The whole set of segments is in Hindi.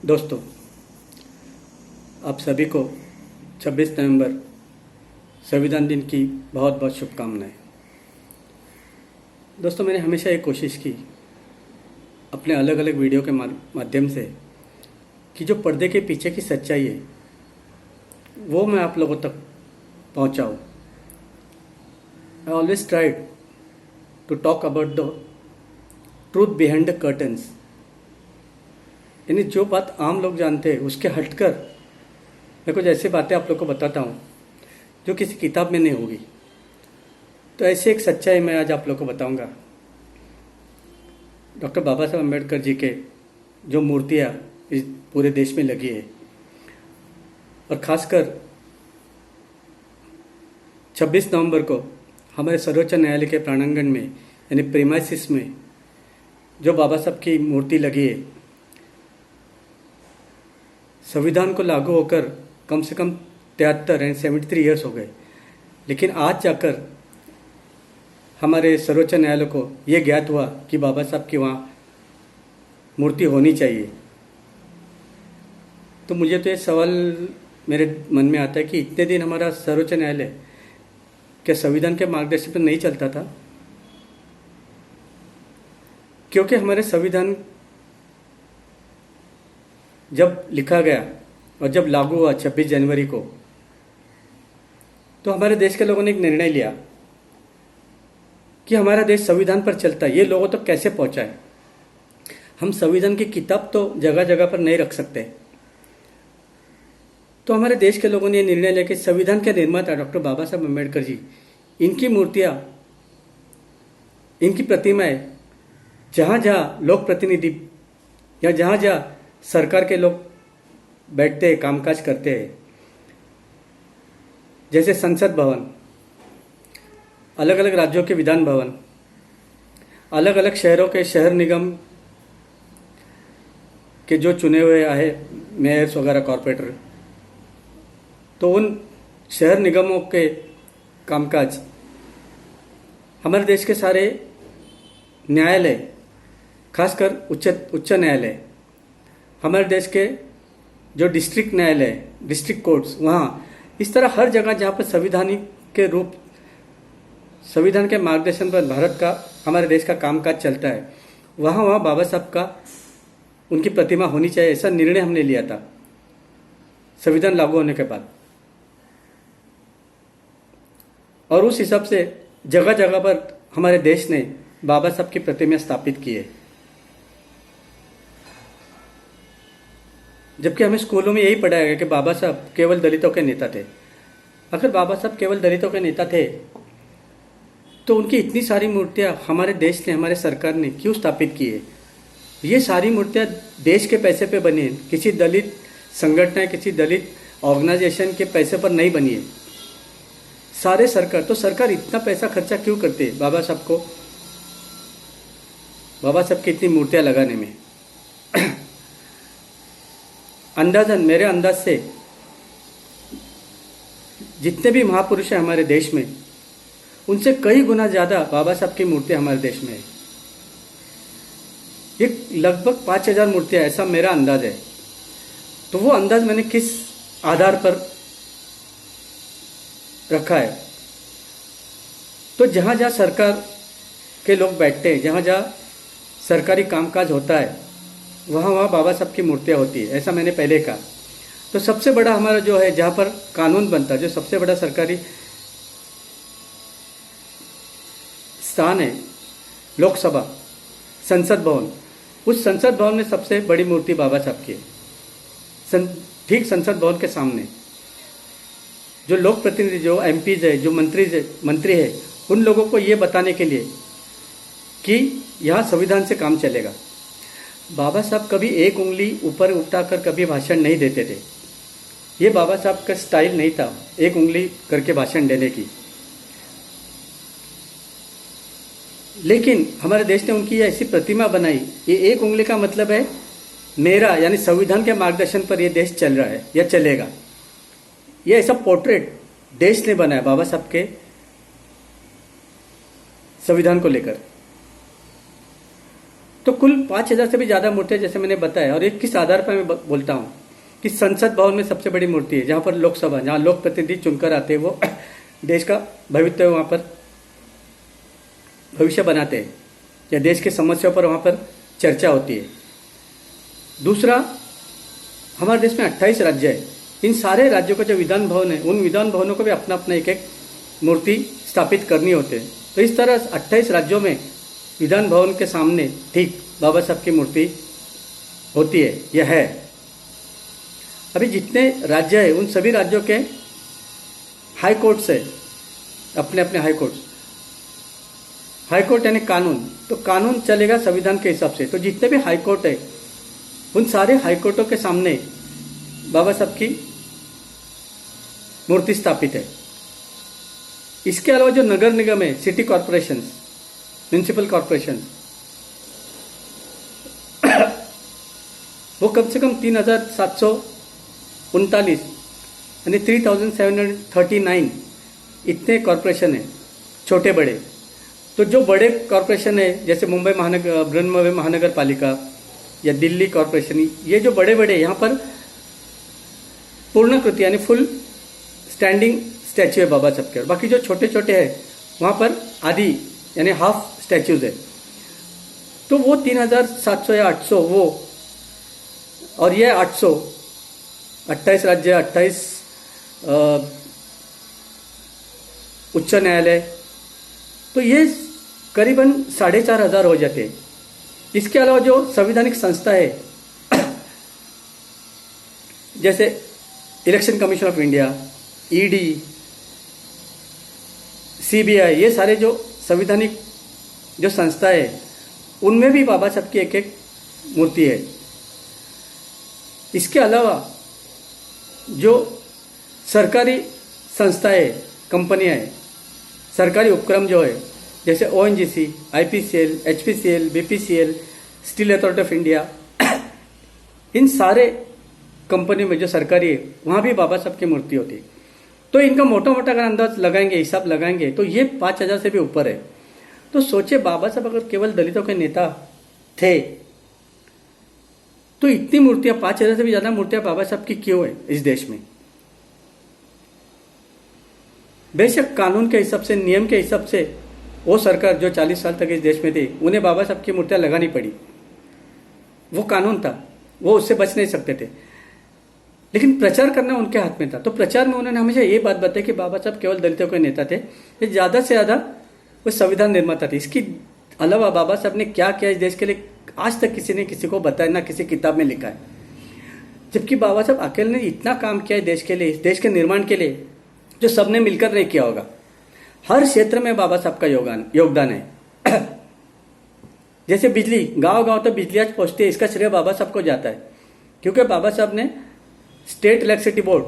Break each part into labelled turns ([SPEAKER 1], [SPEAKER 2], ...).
[SPEAKER 1] दोस्तों, आप सभी को 26 नवंबर संविधान दिन की बहुत बहुत शुभकामनाएं। दोस्तों, मैंने हमेशा ये कोशिश की अपने अलग अलग वीडियो के माध्यम से कि जो पर्दे के पीछे की सच्चाई है वो मैं आप लोगों तक पहुंचाऊं। I always tried to talk about the truth behind the curtains, यानी जो बात आम लोग जानते हैं उसके हटकर मैं कुछ ऐसी बातें आप लोग को बताता हूँ जो किसी किताब में नहीं होगी। तो ऐसी एक सच्चाई मैं आज आप लोग को बताऊंगा। डॉक्टर बाबा साहब अम्बेडकर जी के जो मूर्तियाँ इस पूरे देश में लगी है और ख़ासकर 26 नवंबर को हमारे सर्वोच्च न्यायालय के प्रांगण में यानी प्रीमाइसिस में जो बाबा साहब की मूर्ति लगी है, संविधान को लागू होकर कम से कम 73 यानी 73 ईयर्स हो गए, लेकिन आज जाकर हमारे सर्वोच्च न्यायालय को ये ज्ञात हुआ कि बाबा साहब की वहाँ मूर्ति होनी चाहिए। तो मुझे तो ये सवाल मेरे मन में आता है कि इतने दिन हमारा सर्वोच्च न्यायालय क्या संविधान के मार्गदर्शन पर नहीं चलता था? क्योंकि हमारे संविधान जब लिखा गया और जब लागू हुआ 26 जनवरी को, तो हमारे देश के लोगों ने एक निर्णय लिया कि हमारा देश संविधान पर चलता है। ये लोगों तक कैसे पहुंचा है? हम संविधान की किताब तो जगह जगह पर नहीं रख सकते। तो हमारे देश के लोगों ने यह निर्णय लिया कि संविधान के निर्माता डॉक्टर बाबा साहब अम्बेडकर जी, इनकी मूर्तियां, इनकी प्रतिमाएं जहाँ जहाँ लोक प्रतिनिधि या जहाँ जहाँ सरकार के लोग बैठते हैं, कामकाज करते हैं, जैसे संसद भवन, अलग अलग राज्यों के विधान भवन, अलग अलग शहरों के शहर निगम के जो चुने हुए आए मेयर्स वगैरह, कॉरपोरेटर, तो उन शहर निगमों के कामकाज, हमारे देश के सारे न्यायालय, खासकर उच्च न्यायालय, हमारे देश के जो डिस्ट्रिक्ट न्यायालय, डिस्ट्रिक्ट कोर्ट्स, वहाँ इस तरह हर जगह जहाँ पर संविधानिक के रूप, संविधान के मार्गदर्शन पर भारत का, हमारे देश का कामकाज चलता है, वहाँ बाबा साहब का, उनकी प्रतिमा होनी चाहिए। ऐसा निर्णय हमने लिया था संविधान लागू होने के बाद, और उस हिसाब से जगह जगह पर हमारे देश ने बाबा साहब की प्रतिमा स्थापित की है। जबकि हमें स्कूलों में यही पढ़ाया गया कि बाबा साहब केवल दलितों के नेता थे। अगर बाबा साहब केवल दलितों के नेता थे तो उनकी इतनी सारी मूर्तियां हमारे देश ने, हमारे सरकार ने क्यों स्थापित की है? ये सारी मूर्तियां देश के पैसे पे बनी है, किसी दलित संगठन, किसी दलित ऑर्गेनाइजेशन के पैसे पर नहीं बनी है। सारे सरकार, तो सरकार इतना पैसा खर्चा क्यों करती है बाबा साहब को, बाबा साहब की इतनी मूर्तियां लगाने में? अंदाजन, मेरे अंदाज से जितने भी महापुरुष हैं हमारे देश में, उनसे कई गुना ज़्यादा बाबा साहब की मूर्तियां हमारे देश में है। ये लगभग 5000 मूर्तियां, ऐसा मेरा अंदाज है। तो वो अंदाज मैंने किस आधार पर रखा है? तो जहाँ जहाँ सरकार के लोग बैठते हैं, जहाँ जहाँ सरकारी कामकाज होता है, वहाँ वहाँ बाबा साहब की मूर्तियाँ होती है, ऐसा मैंने पहले कहा। तो सबसे बड़ा हमारा जो है, जहाँ पर कानून बनता है, जो सबसे बड़ा सरकारी स्थान है, लोकसभा, संसद भवन, उस संसद भवन में सबसे बड़ी मूर्ति बाबा साहब की है। ठीक संसद भवन के सामने जो लोक प्रतिनिधि, जो एमपीज है, जो मंत्री है, उन लोगों को ये बताने के लिए कि यहाँ संविधान से काम चलेगा। बाबा साहब कभी एक उंगली ऊपर उठाकर कभी भाषण नहीं देते थे। ये बाबा साहब का स्टाइल नहीं था एक उंगली करके भाषण देने की। लेकिन हमारे देश ने उनकी ऐसी प्रतिमा बनाई। ये एक उंगली का मतलब है मेरा, यानी संविधान के मार्गदर्शन पर ये देश चल रहा है या चलेगा। ये ऐसा पोर्ट्रेट देश ने बनाया बाबा साहब के संविधान को लेकर। तो कुल 5,000 से भी ज़्यादा मूर्तियाँ जैसे मैंने बताया। और एक किस आधार पर मैं बोलता हूँ कि संसद भवन में सबसे बड़ी मूर्ति है, जहाँ पर लोकसभा, जहाँ लोक प्रतिनिधि चुनकर आते हैं, वो देश का भविष्य वहाँ पर भविष्य बनाते हैं, या देश की समस्याओं पर वहाँ पर चर्चा होती है। दूसरा, हमारे देश में 28 राज्य है। इन सारे राज्यों का जो विधान भवन है, उन विधान भवनों को भी अपना अपना एक एक मूर्ति स्थापित करनी होते हैं। तो इस तरह 28 राज्यों में विधान भवन के सामने ठीक बाबा साहब की मूर्ति होती है, यह है। अभी जितने राज्य है उन सभी राज्यों के हाई कोर्ट्स है, अपने अपने हाई कोर्ट्स। हाई कोर्ट यानी कानून, तो कानून चलेगा संविधान के हिसाब से। तो जितने भी हाई कोर्ट है उन सारे हाई कोर्टों के सामने बाबा साहब की मूर्ति स्थापित है। इसके अलावा जो नगर निगम है, सिटी कॉरपोरेशन, म्यूनिसिपल कॉरपोरेशन, वो कम से कम 3,739 यानी 3,739 इतने कॉरपोरेशन है, छोटे बड़े। तो जो बड़े कॉरपोरेशन है जैसे मुंबई महानगर पालिका या दिल्ली कॉरपोरेशन, ये जो बड़े बड़े, यहाँ पर पूर्णाकृति यानी फुल स्टैंडिंग स्टैच्यू है बाबा साहब के। और बाकी जो छोटे छोटे हैं वहाँ पर आधी यानी हाफ स्टैच्यूज है। तो वो 3,700 या 800 वो, और ये 800, 28 राज्य, 28 उच्च न्यायालय, तो ये करीबन 4,500 हो जाते हैं। इसके अलावा जो संवैधानिक संस्था है जैसे election commission of India, ED, CBI, ये सारे जो संवैधानिक जो संस्था है उनमें भी बाबा साहब की एक एक मूर्ति है। इसके अलावा जो सरकारी संस्थाएं, कंपनियां हैं, सरकारी उपक्रम जो है जैसे ONGC, IPCL, HPCL, BPCL, steel authority of India, इन सारे कंपनियों में जो सरकारी है वहाँ भी बाबा साहब की मूर्ति होती है। तो इनका मोटा मोटा अगर अंदाज लगाएंगे, हिसाब लगाएंगे, तो ये 5,000 से भी ऊपर है। तो सोचे बाबा साहब अगर केवल दलितों के नेता थे तो इतनी मूर्तियां, 5,000 से भी ज्यादा मूर्तियां बाबा साहब की क्यों है इस देश में। बेशक कानून के हिसाब से, नियम के हिसाब से वो सरकार जो 40 साल तक इस देश में थी उन्हें बाबा साहब की मूर्तियां लगानी पड़ी, वो कानून था, वो उससे बच नहीं सकते थे। लेकिन प्रचार करना उनके हाथ में था। तो प्रचार में उन्होंने हमेशा ये बात बताई कि बाबा साहब केवल दलितों के नेता थे, ये ज्यादा से ज्यादा वो संविधान निर्माता थे। इसके अलावा बाबा साहब ने क्या किया इस देश के लिए आज तक किसी ने किसी को बताया, ना किसी किताब में लिखा है। जबकि बाबा साहब अकेले ने इतना काम किया है देश के लिए, इस देश के निर्माण के लिए, जो सबने मिलकर नहीं किया होगा। हर क्षेत्र में बाबा साहब का योगदान है। जैसे बिजली, गांव गांव तक बिजली आज पहुंचती है, इसका श्रेय बाबा साहब को जाता है, क्योंकि बाबा साहब ने स्टेट इलेक्ट्रिसिटी बोर्ड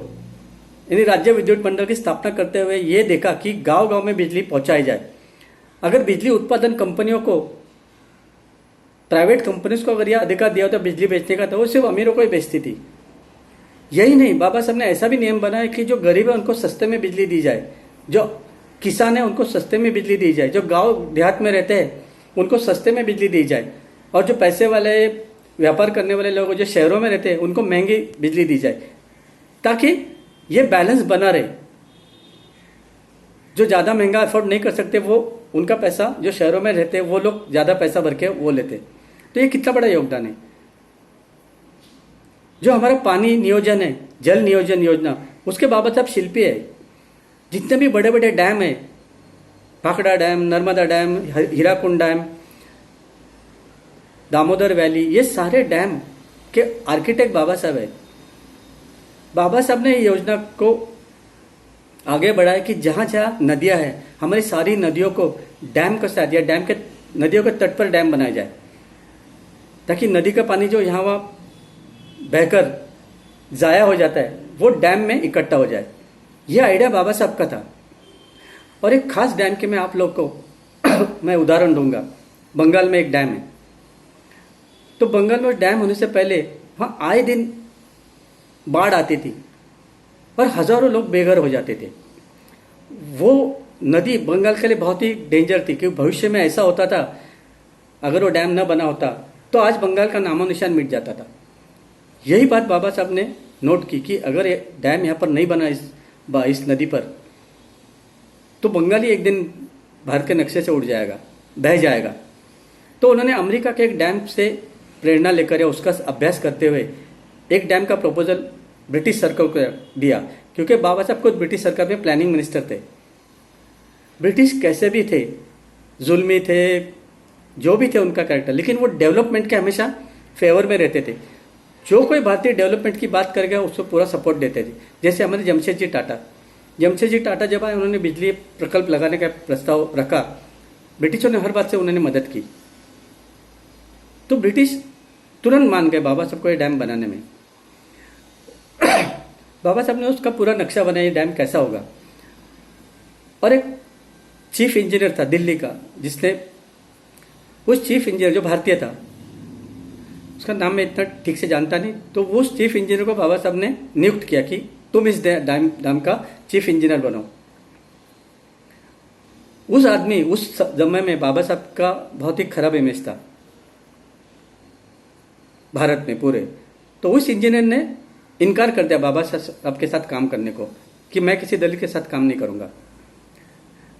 [SPEAKER 1] यानी राज्य विद्युत मंडल की स्थापना करते हुए ये देखा कि गांव गांव में बिजली पहुंचाई जाए। अगर बिजली उत्पादन कंपनियों को, प्राइवेट कंपनीज को अगर यह अधिकार दिया होता बिजली बेचने का, तो वो सिर्फ अमीरों को ही बेचती थी। यही नहीं, बाबा साहब ने ऐसा भी नियम बनाया कि जो गरीब है उनको सस्ते में बिजली दी जाए, जो किसान है उनको सस्ते में बिजली दी जाए, जो गांव देहात में रहते हैं उनको सस्ते में बिजली दी जाए, और जो पैसे वाले व्यापार करने वाले लोग जो शहरों में रहते हैं उनको महंगी बिजली दी जाए, ताकि ये बैलेंस बना रहे। जो ज्यादा महंगा अफोर्ड नहीं कर सकते वो उनका पैसा, जो शहरों में रहते हैं वो लोग ज्यादा पैसा भर के वो लेते। तो ये कितना बड़ा योगदान है। जो हमारा पानी नियोजन है, जल नियोजन योजना, उसके बाबा साहब शिल्पी है। जितने भी बड़े बड़े डैम है, Bhakra dam, Narmada dam, Hirakud dam, Damodar valley, ये सारे डैम के आर्किटेक्ट बाबा साहब है। बाबा साहब ने योजना को आगे बढ़ाया कि जहां जहां नदियां हैं, हमारी सारी नदियों को डैम के साथ या डैम के नदियों के तट पर डैम बनाया जाए, ताकि नदी का पानी जो यहाँ वहाँ बहकर जाया हो जाता है वो डैम में इकट्ठा हो जाए। यह आइडिया बाबा साहब का था। और एक खास डैम के मैं आप लोग को मैं उदाहरण दूंगा। बंगाल में एक डैम है। तो बंगाल में डैम होने से पहले वहाँ आए दिन बाढ़ आती थी और हजारों लोग बेघर हो जाते थे। वो नदी बंगाल के लिए बहुत ही डेंजर थी, क्योंकि भविष्य में ऐसा होता था अगर वो डैम न बना होता तो आज बंगाल का नामो निशान मिट जाता था। यही बात बाबा साहब ने नोट की कि अगर ये डैम यहाँ पर नहीं बना इस नदी पर तो बंगाल ही एक दिन भारत के नक्शे से उड़ जाएगा, बह जाएगा। तो उन्होंने अमेरिका के एक डैम से प्रेरणा लेकर या उसका अभ्यास करते हुए एक डैम का प्रपोजल ब्रिटिश सरकार को दिया, क्योंकि बाबा साहब खुद ब्रिटिश सरकार में प्लानिंग मिनिस्टर थे। ब्रिटिश कैसे भी थे, जुल्मी थे, जो भी थे उनका कैरेक्टर, लेकिन वो डेवलपमेंट के हमेशा फेवर में रहते थे। जो कोई भारतीय डेवलपमेंट की बात करेगा उसको पूरा सपोर्ट देते थे। जैसे हमारे जमशेदजी टाटा जब आए, उन्होंने बिजली प्रकल्प लगाने का प्रस्ताव रखा, ब्रिटिशों ने हर बात से उन्होंने मदद की, तो ब्रिटिश तुरंत मान गए बाबा साहब को ये डैम बनाने में। बाबा साहब ने उसका पूरा नक्शा बनाया, ये डैम कैसा होगा। और एक चीफ इंजीनियर था दिल्ली का, जिसने उस चीफ इंजीनियर जो भारतीय था, उसका नाम मैं इतना ठीक से जानता नहीं, तो उस चीफ इंजीनियर को बाबा साहब ने नियुक्त किया कि तुम इस डैम का चीफ इंजीनियर बनो। उस आदमी उस समय में बाबा साहब का बहुत ही खराब इमेज था भारत में पूरे, तो उस इंजीनियर ने इनकार कर दिया बाबा साहब के साथ काम करने को कि मैं किसी दलित के साथ काम नहीं करूंगा।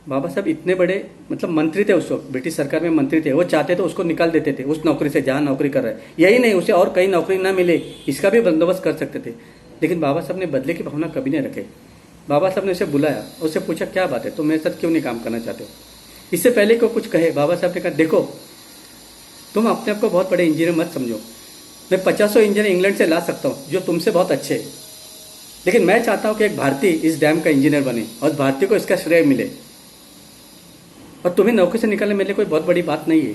[SPEAKER 1] बाबा साहब इतने बड़े मतलब मंत्री थे उस वक्त, ब्रिटिश सरकार में मंत्री थे, वो चाहते तो उसको निकाल देते थे उस नौकरी से जहां नौकरी कर रहे हैं। यही नहीं, उसे और कई नौकरी ना मिले इसका भी बंदोबस्त कर सकते थे, लेकिन बाबा साहब ने बदले की भावना कभी नहीं रखे। बाबा साहब ने उसे बुलाया, उससे पूछा क्या बात है, तुम मेरे साथ क्यों नहीं काम करना चाहते हो। इससे पहले को कुछ कहे, बाबा साहब ने कहा देखो तुम अपने आप को बहुत बड़े इंजीनियर मत समझो, मैं 50 इंजीनियर इंग्लैंड से ला सकता हूँ जो तुमसे बहुत अच्छे हैं, लेकिन मैं चाहता हूँ कि एक भारतीय इस डैम का इंजीनियर बने और भारतीय को इसका श्रेय मिले। और तुम्हें नौकरी से निकालने मेरे लिए कोई बहुत बड़ी बात नहीं है,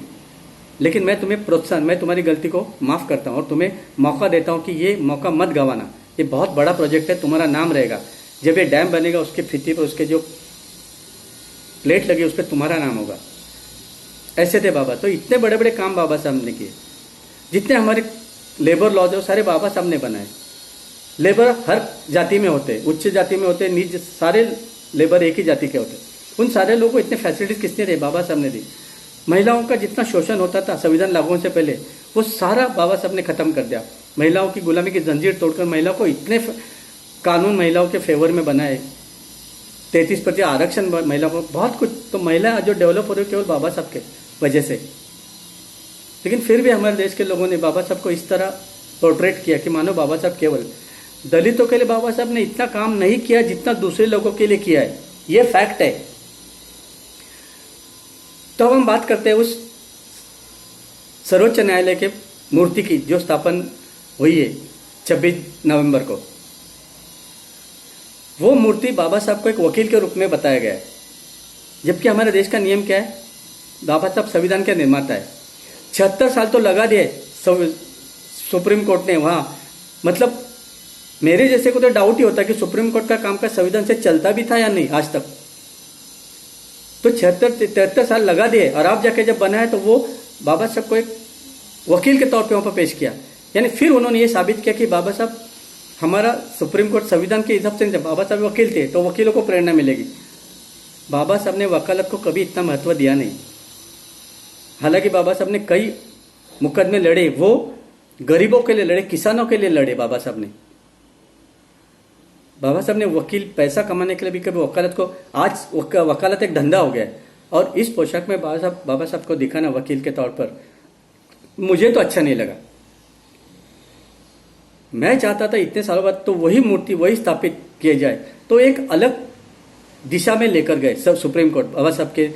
[SPEAKER 1] लेकिन मैं तुम्हें प्रोत्साहन, मैं तुम्हारी गलती को माफ़ करता हूँ और तुम्हें मौका देता हूँ कि ये मौका मत गंवाना। ये बहुत बड़ा प्रोजेक्ट है, तुम्हारा नाम रहेगा, जब ये डैम बनेगा उसके भित्ति पर उसके जो प्लेट लगी उस पर तुम्हारा नाम होगा। ऐसे थे बाबा। तो इतने बड़े बड़े काम बाबा साहब ने किए। जितने हमारे लेबर लॉज है वो सारे बाबा साहब ने बनाए। लेबर हर जाति में होते, उच्च जाति में होते, नीच, सारे लेबर एक ही जाति के होते। उन सारे लोगों को इतने फैसिलिटीज किसने दी? बाबा साहब ने दी। महिलाओं का जितना शोषण होता था संविधान लागू होने से पहले, वो सारा बाबा साहब ने खत्म कर दिया। महिलाओं की गुलामी की जंजीर तोड़कर महिलाओं को इतने कानून महिलाओं के फेवर में बनाए, 33% आरक्षण महिलाओं को, बहुत कुछ। तो महिला जो डेवलप हो रही है केवल बाबा साहब के वजह से। लेकिन फिर भी हमारे देश के लोगों ने बाबा साहब को इस तरह पोर्ट्रेट किया कि मानो बाबा साहब केवल दलितों के लिए बाबा साहब ने इतना काम नहीं किया जितना दूसरे लोगों के लिए किया है। ये फैक्ट है। तो अब हम बात करते हैं उस सर्वोच्च न्यायालय के मूर्ति की जो स्थापन हुई है 26 नवंबर को। वो मूर्ति बाबा साहब को एक वकील के रूप में बताया गया है, जबकि हमारे देश का नियम क्या है? बाबा साहब संविधान के निर्माता है। 76 साल तो लगा दिए सुप्रीम कोर्ट ने वहां। मतलब मेरे जैसे को तो डाउट ही होता है कि सुप्रीम कोर्ट का काम का संविधान से चलता भी था या नहीं आज तक। तो 73 साल लगा दिए और आप जाके जब बनाए तो वो बाबा साहब को एक वकील के तौर पे वहां पर पेश किया। यानी फिर उन्होंने ये साबित किया कि बाबा साहब हमारा सुप्रीम कोर्ट संविधान के हिसाब से, जब बाबा साहब वकील थे तो वकीलों को प्रेरणा मिलेगी। बाबा साहब ने वकालत को कभी इतना महत्व दिया नहीं। हालांकि बाबा साहब ने कई मुकदमे लड़े, वो गरीबों के लिए लड़े, किसानों के लिए लड़े। बाबा साहब ने वकील पैसा कमाने के लिए भी कभी वकालत को, आज वकालत एक धंधा हो गया है। और इस पोशाक में बाबा साहब को दिखाना वकील के तौर पर मुझे तो अच्छा नहीं लगा। मैं चाहता था इतने सालों बाद तो वही मूर्ति वही स्थापित किए जाए। तो एक अलग दिशा में लेकर गए सब सुप्रीम कोर्ट बाबा साहब के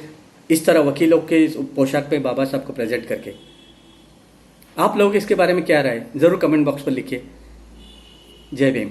[SPEAKER 1] इस तरह वकीलों के पोशाक पे बाबा साहब को प्रेजेंट करके। आप लोग इसके बारे में क्या राय, जरूर कमेंट बॉक्स पर लिखिए। जय भीम।